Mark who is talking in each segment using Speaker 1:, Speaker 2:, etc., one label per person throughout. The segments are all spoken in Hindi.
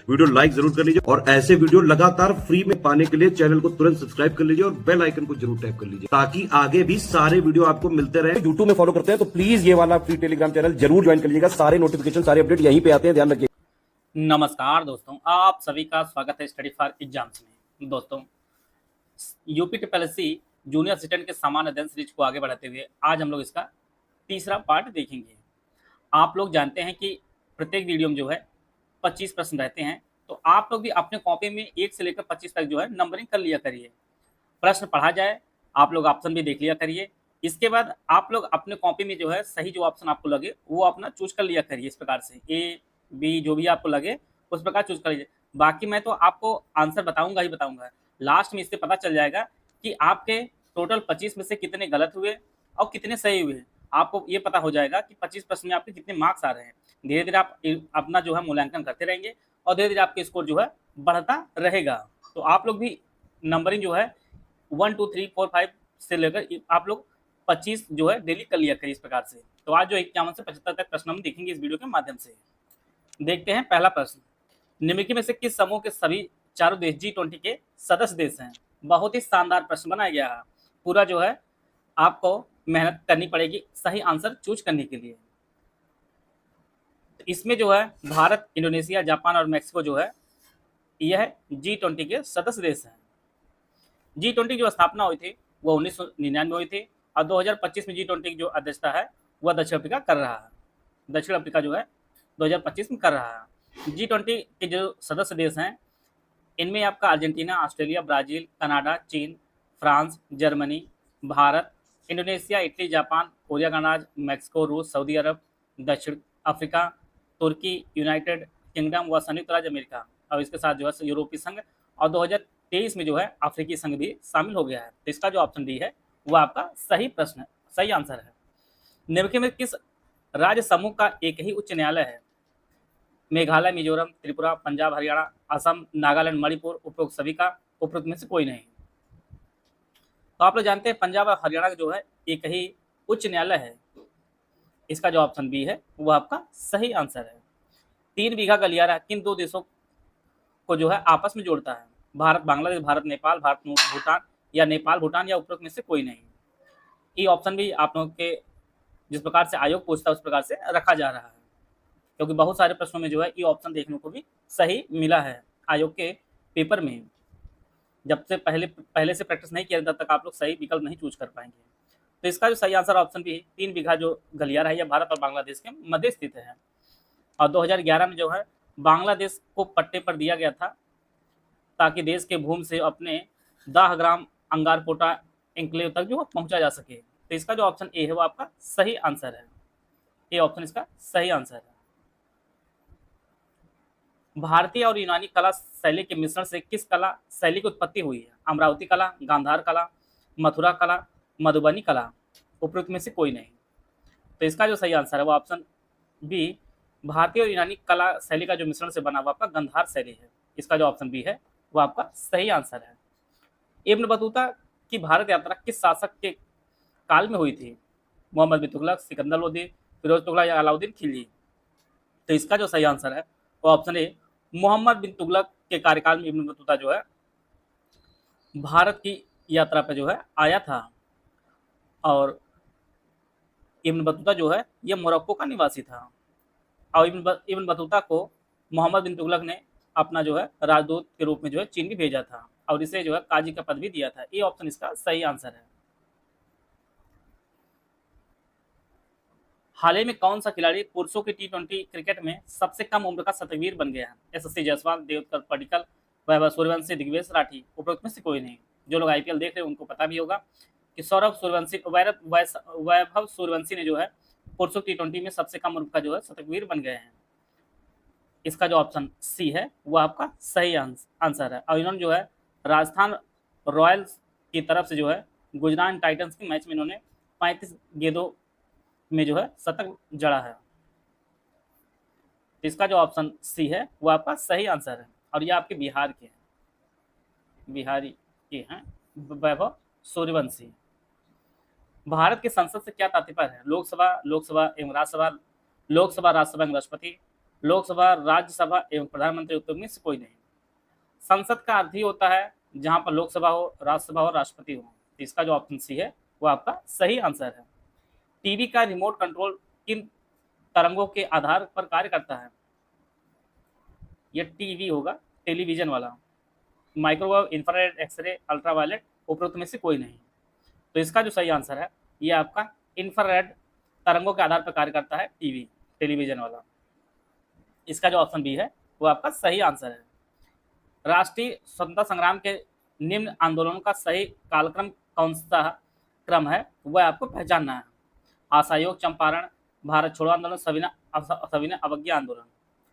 Speaker 1: वीडियो लाइक जरूर कर लीजिए और ऐसे वीडियो लगातार फ्री में पाने के लिए चैनल को तुरंत सब्सक्राइब कर लीजिए और बेल आइकन को जरूर टैप कर लीजिए ताकि आगे भी सारे वीडियो आपको मिलते रहे। यूट्यूब में फॉलो करते हैं तो प्लीज ये वाला फ्री टेलीग्राम चैनल जरूर ज्वाइन कर लीजिएगा। सारे नोटिफिकेशन सारे अपडेट यहीं पे आते हैं, ध्यान रखिए।
Speaker 2: नमस्कार दोस्तों, आप सभी का स्वागत है स्टडी फॉर एग्जाम्स में। दोस्तों, यूपी TSSC जूनियर असिस्टेंट के सामान्य अध्ययन सीरीज को आगे बढ़ाते हुए आज हम लोग इसका तीसरा पार्ट देखेंगे। आप लोग जानते हैं कि प्रत्येक वीडियो में जो है 25 प्रश्न रहते हैं, तो आप लोग भी अपने कॉपी में 1 से लेकर 25 तक जो है नंबरिंग कर लिया करिए। प्रश्न पढ़ा जाए, आप लोग ऑप्शन भी देख लिया करिए। इसके बाद आप लोग अपने कॉपी में जो है सही जो ऑप्शन आपको लगे वो अपना चूज कर लिया करिए। इस प्रकार से A, B जो भी आपको लगे उस प्रकार चूज कर लीजिए। बाकी मैं तो आपको आंसर बताऊंगा ही बताऊंगा। लास्ट में इससे पता चल जाएगा कि आपके टोटल 25 में से कितने गलत हुए और कितने सही हुए। आपको ये पता हो जाएगा कि 25 प्रश्न में आपके कितने मार्क्स आ रहे हैं। धीरे धीरे आप अपना जो है मूल्यांकन करते रहेंगे और धीरे धीरे आपके स्कोर जो है बढ़ता रहेगा। तो आप लोग भी नंबरिंग जो है 1 2 3 4 5 से लेकर आप लोग 25 जो है डेली कर लिया करिए इस प्रकार से। तो आज जो 51 से 75 तक प्रश्न हम देखेंगे इस वीडियो के माध्यम से। देखते हैं पहला प्रश्न, निम्नलिखित में से किस समूह के सभी चारों देश G20 के सदस्य देश हैं। बहुत ही शानदार प्रश्न बनाया गया है। पूरा जो है आपको मेहनत करनी पड़ेगी सही आंसर चूज करने के लिए। इसमें जो है भारत, इंडोनेशिया, जापान और मैक्सिको जो है यह G20 के सदस्य देश हैं। G20 की जो स्थापना हुई थी वो 1999 में हुई थी और 2025 में G20 की जो अध्यक्षता है वह दक्षिण अफ्रीका कर रहा है। दक्षिण अफ्रीका जो है 2025 में कर रहा है। G20 के जो सदस्य देश हैं इनमें आपका अर्जेंटीना, ऑस्ट्रेलिया, ब्राजील, कनाडा, चीन, France, Germany, Bharat, Indonesia, Italy, Japan, Korea गणराज्य, मैक्सिको, रूस, सऊदी अरब, दक्षिण अफ्रीका, तुर्की, यूनाइटेड किंगडम व संयुक्त राज्य अमेरिका और इसके साथ जो है यूरोपीय संघ और 2023 में जो है अफ्रीकी संघ भी शामिल हो गया है। तो इसका जो ऑप्शन डी है वह आपका सही प्रश्न है, सही आंसर है। निम्नलिखित में किस राज्य समूह का एक ही उच्च न्यायालय है। मेघालय, मिजोरम, त्रिपुरा, पंजाब, हरियाणा, असम, नागालैंड, मणिपुर, उपरोक्त सभी का, उपरोक्त में से कोई नहीं। तो आप लोग जानते हैं पंजाब और हरियाणा का जो है एक ही उच्च न्यायालय है। इसका जो ऑप्शन बी है वह आपका सही आंसर है। 3 बीघा गलियारा किन 2 देशों को जो है आपस में जोड़ता है। भारत बांग्लादेश, भारत नेपाल, भारत भूटान या नेपाल भूटान या उपरोक्त में से कोई नहीं। ये ऑप्शन भी आप लोगों के जिस प्रकार से आयोग पूछता है उस प्रकार से रखा जा रहा है, क्योंकि बहुत सारे प्रश्नों में जो है ये ऑप्शन देखने को भी सही मिला है आयोग के पेपर में। जब से पहले से प्रैक्टिस नहीं किया तब तक आप लोग सही विकल्प नहीं चूज कर पाएंगे। तो इसका जो सही आंसर ऑप्शन भी 3 बीघा जो गलियारा है यह भारत और बांग्लादेश के मध्य स्थित है और 2011 में जो है बांग्लादेश को पट्टे पर दिया गया था ताकि देश के भूमि से अपने दाहग्राम अंगारपोटा एन्क्लेव तक जो पहुंचा जा सके। तो इसका जो ऑप्शन ए है वो आपका सही आंसर है। ये ऑप्शन इसका सही आंसर है। भारतीय और यूनानी कला शैली के मिश्रण से किस कला शैली की उत्पत्ति हुई है। अमरावती कला, गांधार कला, मथुरा कला, मधुबनी कला, उपरोक्त में से कोई नहीं। तो इसका जो सही आंसर है वो ऑप्शन बी, भारतीय और यूनानी कला शैली का जो मिश्रण से बना हुआ आपका गांधार शैली है। इसका जो ऑप्शन बी है वो आपका सही आंसर है। इब्न बतूता की भारत यात्रा किस शासक के काल में हुई थी। मोहम्मद बिन तुगलक, सिकंदर लोदी, फिरोज तुगलक या अलाउद्दीन खिलजी। तो इसका जो सही आंसर है वो ऑप्शन ए, मोहम्मद बिन तुगलक के कार्यकाल में इब्न बतूता जो है भारत की यात्रा पर जो है आया था और इब्न बतूता जो है ये मोरक्को का निवासी था और इब्न बतूता को मोहम्मद बिन तुगलक ने अपना जो है राजदूत के रूप में जो है चीन भी भेजा था और इसे जो है काजी का पद भी दिया था। ये ऑप्शन इसका सही आंसर है। हाल ही में कौन सा खिलाड़ी पुरुषों की T20 क्रिकेट में सबसे कम उम्र का शतकवीर बन गया है। SSC जायसवाल, देवदत्त पडिक्कल, वैभव सूर्यवंशी, दिग्विजय राठी, उपरोक्त में से कोई नहीं। जो लोग IPL देख रहे हैं उनको पता भी होगा कि वैभव सूर्यवंशी ने जो है पुरुषों T20 में सबसे कम उम्र का जो है शतकवीर बन गए हैं। इसका जो ऑप्शन सी है वो आपका सही आंसर है और इन्होंने जो है राजस्थान रॉयल्स की तरफ से जो है गुजरात टाइटंस के मैच में इन्होंने 35 गेंदों में जो है शतक जड़ा है। तो इसका जो ऑप्शन सी है वो आपका सही आंसर है और ये आपके बिहार के हैं, बिहारी के हैं वैभव सूर्यवंशी। भारत के संसद से क्या तात्पर्य है। लोकसभा एवं राज्यसभा, लोकसभा, राज्यसभा एवं राष्ट्रपति, लोकसभा, राज्यसभा एवं प्रधानमंत्री उपयोग में से कोई नहीं। संसद का अर्थ ही होता है जहां पर लोकसभा हो, राज्यसभा हो, राष्ट्रपति हो। तो इसका जो ऑप्शन सी है वो आपका सही आंसर है। टीवी का रिमोट कंट्रोल किन तरंगों के आधार पर कार्य करता है? ये टीवी होगा, टेलीविजन वाला। माइक्रोवेव, इंफ्रारेड, एक्सरे, अल्ट्रावायलेट, उपरोक्त में से कोई नहीं। तो इसका जो सही आंसर है ये आपका इंफ्रारेड तरंगों के आधार पर कार्य करता है टीवी, टेलीविजन वाला। इसका जो ऑप्शन बी है वो आपका सही आंसर है। राष्ट्रीय स्वतंत्रता संग्राम के निम्न आंदोलनों का सही कालक्रम कौन सा क्रम है वह आपको पहचानना है। असहयोग, चंपारण, भारत छोड़ो आंदोलन, सविनय अवज्ञा आंदोलन।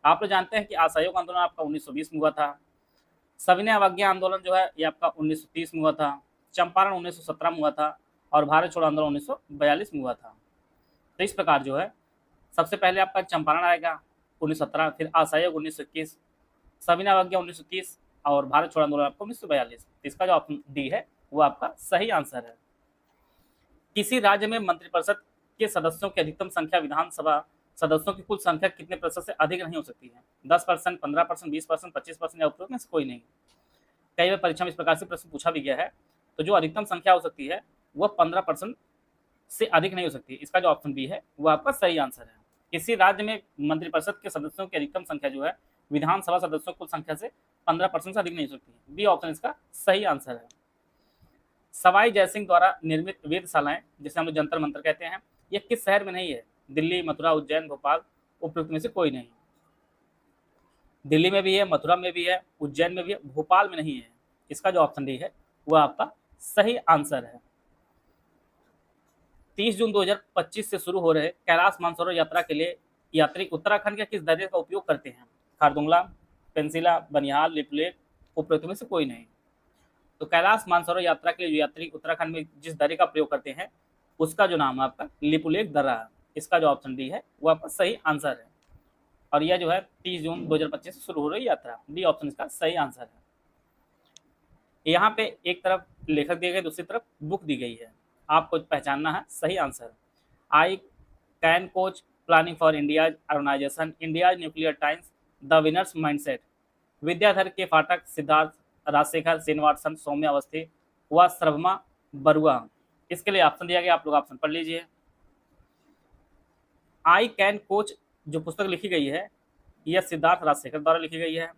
Speaker 2: आप लोग जानते हैं कि असहयोग आंदोलन आपका 1920 में हुआ था। सविनय अवज्ञा आंदोलन जो है ये आपका 1930 में हुआ था। चंपारण 1917 में हुआ था और भारत छोड़ो आंदोलन 1942 में हुआ था। तो इस प्रकार जो है सबसे पहले आपका चंपारण आएगा 1917, फिर असहयोग 1921, सविनय अवज्ञा 1930 और भारत छोड़ो आंदोलन आपको 1942। इसका जो ऑप्शन डी है वो आपका सही आंसर है। किसी राज्य में मंत्रिपरिषद के सदस्यों की अधिकतम संख्या विधानसभा सदस्यों की कुल संख्या कितने प्रतिशत से अधिक नहीं हो सकती है? 10%, 15%, 20%, 25% या उपरोक्त में से कोई नहीं। कई बार परीक्षा में इस प्रकार से प्रश्न पूछा भी गया है। तो जो अधिकतम संख्या हो सकती है वह 15% से अधिक नहीं हो सकती। इसका जो ऑप्शन बी है वो आपका सही आंसर है। किसी राज्य में मंत्रिपरिषद के सदस्यों की अधिकतम संख्या जो है विधानसभा सदस्यों की कुल संख्या से 15% से अधिक नहीं हो सकती। बी ऑप्शन इसका सही आंसर है। सवाई जयसिंह द्वारा निर्मित वेधशालाएं, जिसे हम लोग जंतर मंतर कहते हैं, ये किस शहर में नहीं है? दिल्ली, मथुरा, उज्जैन, भोपाल, उपयुक्त में से कोई नहीं। दिल्ली में भी है, मथुरा में भी है, उज्जैन में भी है, भोपाल में नहीं है। इसका जो ऑप्शन डी है वो आपका सही आंसर है। 30 जून 2025 से शुरू हो रहे कैलाश मानसरोवर यात्रा के लिए यात्री उत्तराखंड के किस दर्रे का उपयोग करते हैं? खारदुंगला, पेंसिला, बनिहाल, लिपुलेख, उपयुक्त में से कोई नहीं। तो कैलाश मानसरोवर यात्रा के लिए जो यात्री उत्तराखंड में जिस दर्रे का प्रयोग करते हैं उसका जो नाम है आपका लिपुलेख दर्रा है। इसका जो ऑप्शन डी है वो आपका सही आंसर है। और यह जो है 30 जून 2025 से शुरू हो रही यात्रा, डी ऑप्शन इसका सही आंसर है। यहाँ पे एक तरफ लेखक दिए गए, दूसरी तरफ बुक दी गई है, आपको पहचानना है सही answer. I can coach planning for India organisation, India nuclear times, the winners mindset, Vidyadhar K Phatak, Siddharth, Rajshekhar, Srinivasan, सौम्य अवस्थी व श्रभमा बरुआ। इसके लिए ऑप्शन दिया गया, आप लोग ऑप्शन पढ़ लीजिए। आई कैन कोच जो पुस्तक लिखी गई है यह सिद्धार्थ राजशेखर द्वारा लिखी गई है।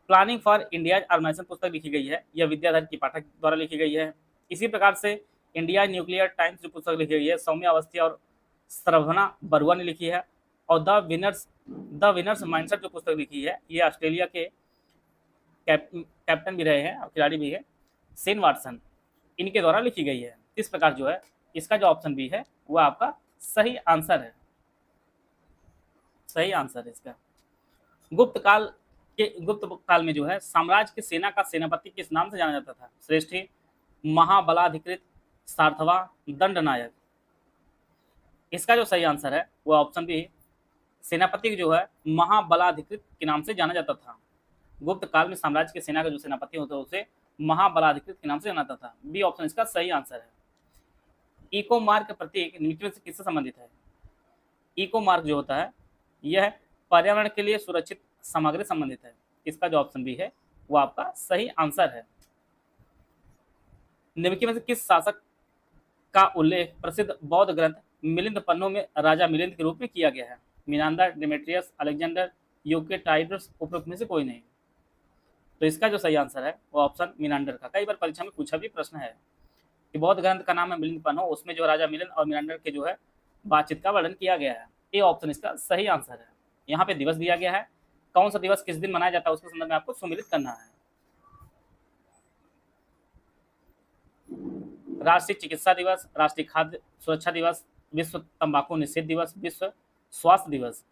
Speaker 2: प्लानिंग फॉर इंडिया ऑर्गेनाइजेशन पुस्तक लिखी गई है, यह विद्याधर की पाठक द्वारा लिखी गई है। इसी प्रकार से इंडिया न्यूक्लियर टाइम्स जो पुस्तक लिखी गई है सौम्य अवस्थी और श्रभना बरुआ ने लिखी है। और द विनर्स माइंडसेट जो पुस्तक लिखी है ये ऑस्ट्रेलिया के कैप्टन भी रहे हैं और खिलाड़ी भी है शेन वाटसन, इनके द्वारा लिखी गई है। इस प्रकार जो है इसका जो ऑप्शन बी है वो आपका सही आंसर है। सही आंसर है इसका। गुप्त काल में जो है साम्राज्य की सेना का सेनापति किस नाम से जाना जाता था? श्रेष्ठी, महाबलाधिकृत, सार्थवा, दंडनायक। इसका जो सही आंसर है वो ऑप्शन बी, सेनापति जो है महाबलाधिकृत के नाम से जाना जाता था। गुप्त काल में साम्राज्य के सेना का जो सेनापति होता है उसे महाबलाधिकृत के नाम से जाना जाता था। बी ऑप्शन इसका सही आंसर है। इको मार्क प्रतीक निम्नलिखित में से किससे संबंधित है? इको मार्क जो होता है यह पर्यावरण के लिए सुरक्षित सामग्री संबंधित है। इसका जो ऑप्शन बी है वो आपका सही आंसर है। निम्नलिखित में से किस शासक का उल्लेख प्रसिद्ध बौद्ध ग्रंथ मिलिंद पन्नों में राजा मिलिंद के रूप में किया गया है? मिनांदर, डेमेट्रियस, अलेक्जेंडर, यूकेटाइडस, उपरोक्त में से कोई नहीं। तो इसका जो सही आंसर है वो ऑप्शन मिनांडर का। कई बार परीक्षा में पूछा भी प्रश्न है कि बौद्ध ग्रंथ का नाम है मिलिंद पन्नो, उसमें जो राजा मिलिंद और मिनांडर के जो है बातचीत का वर्णन किया गया है। ये ऑप्शन इसका सही आंसर है। यहाँ पे दिवस दिया गया है, कौन सा दिवस किस दिन मनाया जाता है उसके संदर्भ में आपको सुमिलित करना है। राष्ट्रीय चिकित्सा दिवस, राष्ट्रीय खाद्य सुरक्षा दिवस, विश्व तंबाकू निषेध दिवस, विश्व स्वास्थ्य दिवस।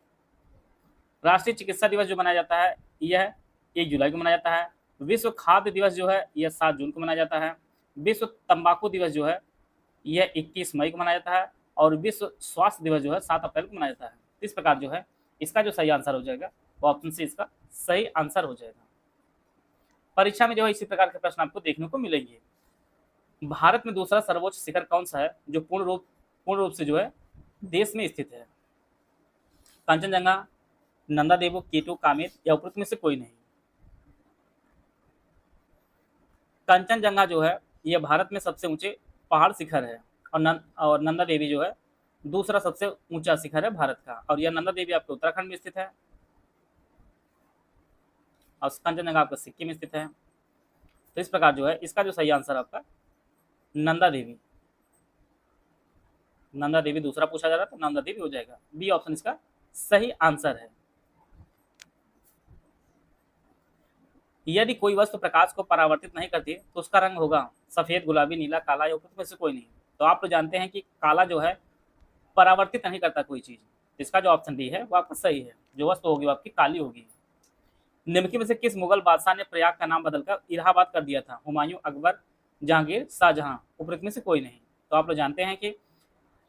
Speaker 2: राष्ट्रीय चिकित्सा दिवस जो मनाया जाता है यह 1 जुलाई को मनाया जाता है। विश्व खाद्य दिवस जो है यह 7 जून को मनाया जाता है। विश्व तंबाकू दिवस जो है यह 21 मई को मनाया जाता है और विश्व स्वास्थ्य दिवस जो है 7 अप्रैल को मनाया जाता है। इस प्रकार जो है इसका जो सही आंसर हो जाएगा वो ऑप्शन सी इसका सही आंसर हो जाएगा। परीक्षा में जो है इसी प्रकार के प्रश्न आपको देखने को मिलेंगे। भारत में दूसरा सर्वोच्च शिखर कौन सा है जो पूर्ण रूप से जो है देश में स्थित है? कंचनजंगा, नंदा देवी, कीटू, कामेत या उपरोक्त में से कोई नहीं। कंचनजंगा जो है ये भारत में सबसे ऊंचे पहाड़ शिखर है और नंदा देवी जो है दूसरा सबसे ऊंचा शिखर है भारत का, और यह नंदा देवी आपके उत्तराखंड में स्थित है और कंचनजंगा आपका सिक्किम में स्थित है। तो इस प्रकार जो है इसका जो सही आंसर आपका नंदा देवी, नंदा देवी दूसरा पूछा जा रहा है तो नंदा देवी हो जाएगा। बी ऑप्शन इसका सही आंसर है। यदि कोई वस्तु प्रकाश को परावर्तित नहीं करती तो उसका रंग होगा सफेद, गुलाबी, नीला, काला या उपरोक्त में से कोई नहीं। तो आप तो जानते हैं कि काला जो है परावर्तित नहीं करता कोई चीज, इसका जो ऑप्शन डी है वो आपका सही है। जो वस्तु होगी वो आपकी काली होगी। निम्नलिखित में से किस मुगल बादशाह ने प्रयाग का नाम बदलकर इलाहाबाद कर दिया था? हुमायूं, अकबर, जहांगीर, शाहजहां, उपरोक्त में से कोई नहीं। तो आप लोग जानते हैं कि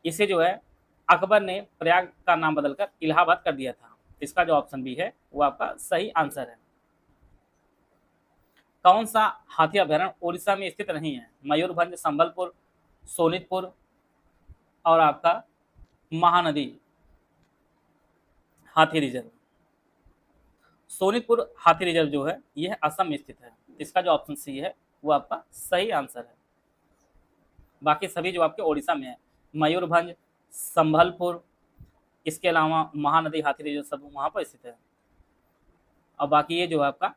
Speaker 2: इसे जो है अकबर ने प्रयाग का नाम बदलकर इलाहाबाद कर दिया था। इसका जो ऑप्शन बी है वो आपका सही आंसर है। कौन सा हाथी अभयारण्य ओडिशा में स्थित नहीं है? मयूरभंज, संबलपुर, सोनितपुर और आपका महानदी हाथी रिजर्व। सोनितपुर हाथी रिजर्व जो है यह असम में स्थित है। इसका जो ऑप्शन सी है वो आपका सही आंसर है। बाकी सभी जो आपके ओडिशा में है, मयूरभंज, संभलपुर, इसके अलावा महानदी हाथी रिजर्व सब वहां पर स्थित है, और बाकी ये जो है आपका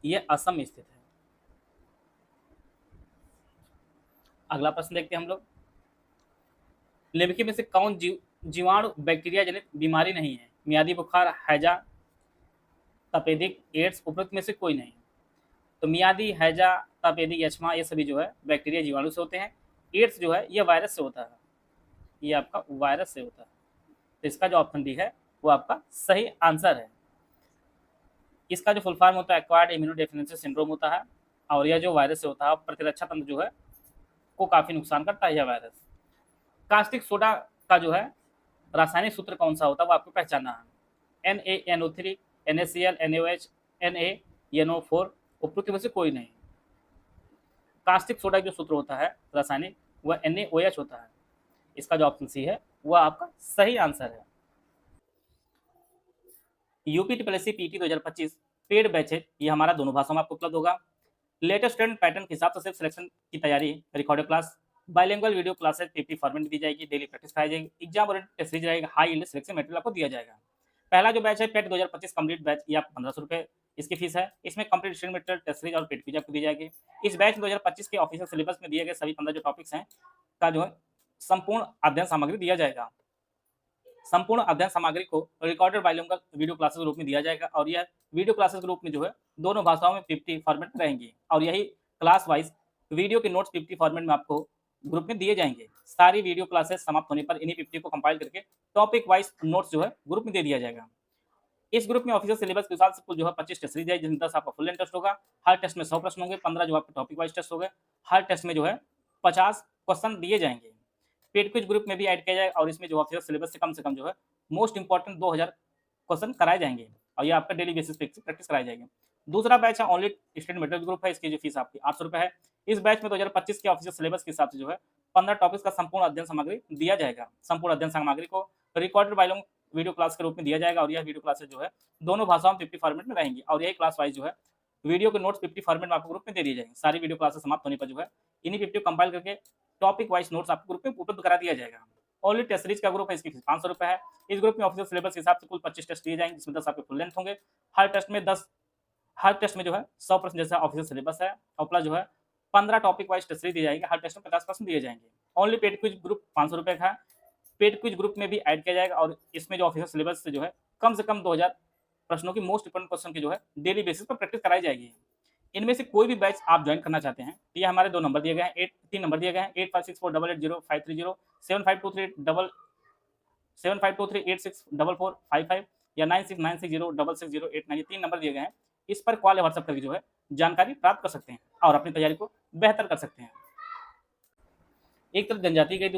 Speaker 2: ये असम में स्थित है। अगला प्रश्न देखते हैं हम लोग। निम्नलिखित में से कौन जीवाणु बैक्टीरिया जनित बीमारी नहीं है? मियादी बुखार, हैजा, तपेदिक, एड्स, उपरोक्त में से कोई नहीं। तो मियादी, हैजा, तपेदिक, यक्ष्मा ये सभी जो है बैक्टीरिया जीवाणु से होते हैं। एड्स जो है ये वायरस से होता है, ये आपका वायरस से होता है। तो इसका जो ऑप्शन डी है वो आपका सही आंसर है। इसका जो फुल फॉर्म होता है एक्वायर्ड इम्यूनोडेफिशिएंसी सिंड्रोम होता है, और यह जो वायरस से होता है प्रतिरक्षा तंत्र जो है को काफी नुकसान करता है यह वायरस। कास्टिक सोडा का जो है रासायनिक सूत्र कौन सा होता है वो आपको पहचानना है। NaNO3, NaCl, NaOH, NaNO4, उपरोक्त में से कोई नहीं। कास्टिक सोडा जो सूत्र होता है रासायनिक वह NaOH होता है। इसका जो ऑप्शन सी है वह आपका सही आंसर है। यूपी पीटी 2025 पेड बैच है, ये हमारा दोनों भाषाओं में आपको उपलब्ध होगा। लेटेस्ट ट्रेंड पैटर्न के हिसाब से सिर्फ सिलेक्शन की तैयारी, recorded class, bilingual video classes PPT format में दी जाएगी, डेली प्रैक्टिस कराई जाएगी, एग्जाम ओरिएंटेड टेस्ट सीरीज रहेगा, हाई यील्ड सिलेक्शन मटेरियल आपको दिया जाएगा। पहला जो बैच है पेट 2025 कंप्लीट बैच, ये आप 1500 रुपये इसकी फीस है। इसमें complete study material, test series और पेड क्विज आपको दी जाएगी। इस बैच में 2025 के ऑफिशियल सिलेबस में दिए गए सभी 15 जो टॉपिक्स हैं का जो है संपूर्ण अध्ययन सामग्री दिया जाएगा। संपूर्ण अध्ययन सामग्री को रिकॉर्डेड बाइलिंगुअल वीडियो क्लासेस के रूप में दिया जाएगा, और यह वीडियो क्लासेस के रूप में जो है दोनों भाषाओं में 50 फॉर्मेट में रहेंगी, और यही क्लास वाइज वीडियो के नोट्स 50 फॉर्मेट में आपको ग्रुप में दिए जाएंगे। सारी वीडियो क्लासेस समाप्त होने पर इन्हीं 50 को कंपाइल करके टॉपिक वाइज नोट्स जो है ग्रुप में दे दिया जाएगा। इस ग्रुप में ऑफिशियल सिलेबस के अनुसार कुल जो है 25 टेस्ट सीरीज है, जिसमें 10 आपका फुल लेंथ टेस्ट होगा। हर टेस्ट में 100 प्रश्न होंगे, 15 जो आपके टॉपिक वाइज टेस्ट होंगे। हर टेस्ट में जो है 50 क्वेश्चन दिए जाएंगे। पेड क्विज ग्रुप में भी ऐड किया जाएगा, और इसमें जो ऑफिशियल सिलेबस से कम जो है मोस्ट इंपॉर्टेंट 2000 क्वेश्चन कराए जाएंगे, और ये आपका डेली बेसिस पे प्रैक्टिस कराई जाएगी। दूसरा बैच है ओनली स्टूडेंट मटेरियल ग्रुप है, इसकी जो फीस आपकी 800 रुपये है। इस बैच में 2025 के ऑफिशियल सिलेबस के हिसाब से जो है 15 टॉपिक्स का संपूर्ण अध्ययन सामग्री दिया जाएगा। संपूर्ण अध्ययन सामग्री को रिकॉर्डेड बाइलिंगुअल वीडियो क्लास के रूप में दिया जाएगा, और यह वीडियो क्लासेस जो है दोनों भाषाओं में 50 फॉर्मेट में रहेंगी, और यही क्लास वाइज जो है वीडियो के नोट्स 50 फॉर्मेट में आपको ग्रुप में दे दिए जाएंगे। सारी वीडियो क्लासेस समाप्त होने पर जो है इन्हीं 50 कंपाइल करके टॉपिक वाइज नोट्स आपको ग्रुप में उपलब्ध करा दिया जाएगा। ओनली टेस्ट सीरीज का ग्रुप है, इसकी फीस 500 रुपये है। इस ग्रुप में ऑफिशियल सिलेबस के हिसाब से कुल 25 टेस्ट दिए जाएंगे, जिसमें 10 आपके फुल लेंथ होंगे। हर टेस्ट में जो है 100 प्रश्न जैसा ऑफिशियल सिलेबस है, और प्लस जो है 15 टॉपिक वाइज टेस्ट सीरीज दी जाएगी। हर टेस्ट में 50 प्रश्न दिए जाएंगे। ओनली पेड क्विज ग्रुप 500 रुपये का है। पेड क्विज ग्रुप में भी ऐड किया जाएगा, और इसमें जो ऑफिशियल सिलेबस से जो है कम से कम 2000 प्रश्नों की मोस्ट इंपोर्टेंट क्वेश्चन की जो है डेली बेसिस पर प्रैक्टिस कराई जाएगी। इनमें से कोई भी बैच आप ज्वाइन करना चाहते हैं तो ये हमारे 2 नंबर दिए गए हैं, 3 नंबर दिए गए हैं, 8564880530, 7523864455 या 9696066089, ये 3 नंबर दिए गए हैं। इस पर कॉल या व्हाट्सएप करके जो है जानकारी प्राप्त कर सकते हैं और अपनी तैयारी को बेहतर कर सकते हैं। एक तरफ जनजाति दी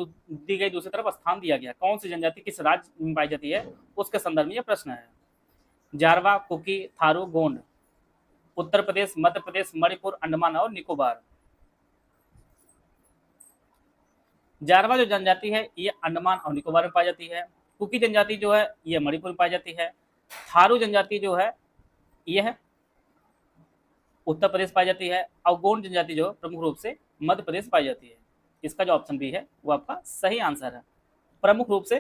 Speaker 2: गई, दूसरी तरफ स्थान दिया गया। कौन सी जनजाति किस राज्य में पाई जाती है उसके संदर्भ में यह प्रश्न है। जारवा, कुकी, थारू, गोंड। उत्तर प्रदेश, मध्य प्रदेश, मणिपुर, अंडमान और निकोबार। जारवा जो जनजाति है ये अंडमान और निकोबार में पाई जाती है। कुकी जनजाति जो है ये मणिपुर में पाई जाती है। थारू जनजाति जो है ये है उत्तर प्रदेश पाई जाती है, और गोंड जनजाति जो प्रमुख रूप से मध्य प्रदेश पाई जाती है। इसका जो ऑप्शन बी है वो आपका सही आंसर है। प्रमुख रूप से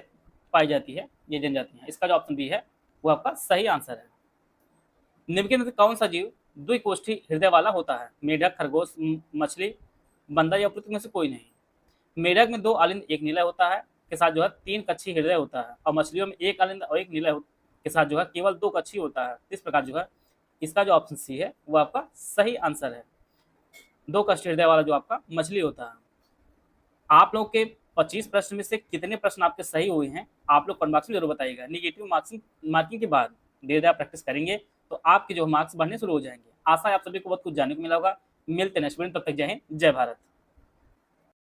Speaker 2: पाई जाती है ये जनजातियां, इसका जो ऑप्शन बी है वो आपका सही आंसर है। निम्नलिखित में से कौन सा जीव द्विकोष्ठी हृदय वाला होता है? मेढक, खरगोश, मछली, बंदर या उपयुक्त में से कोई नहीं। मेढक में 2 अलिंद एक निलय होता है के साथ जो है 3 कक्षी हृदय होता है, और मछलियों में 1 अलिंद और 1 निलय के साथ जो है केवल 2 कक्षी होता है। इस प्रकार जो है इसका जो ऑप्शन सी है वो आपका सही आंसर है। 2 कक्षी हृदय वाला जो आपका मछली होता है। आप लोग के 25 प्रश्न में से कितने प्रश्न आपके सही हुए हैं आप लोग कमेंट बॉक्स में जरूर बताइएगा। नेगेटिव मार्किंग के बाद धीरे धीरे प्रैक्टिस करेंगे तो आपके जो मार्क्स बढ़ने शुरू हो जाएंगे। आशा है आप सभी को बहुत कुछ जानने को मिला होगा। मिलते हैं नेक्स्ट वीडियो, तब तक जय हिंद, जय भारत।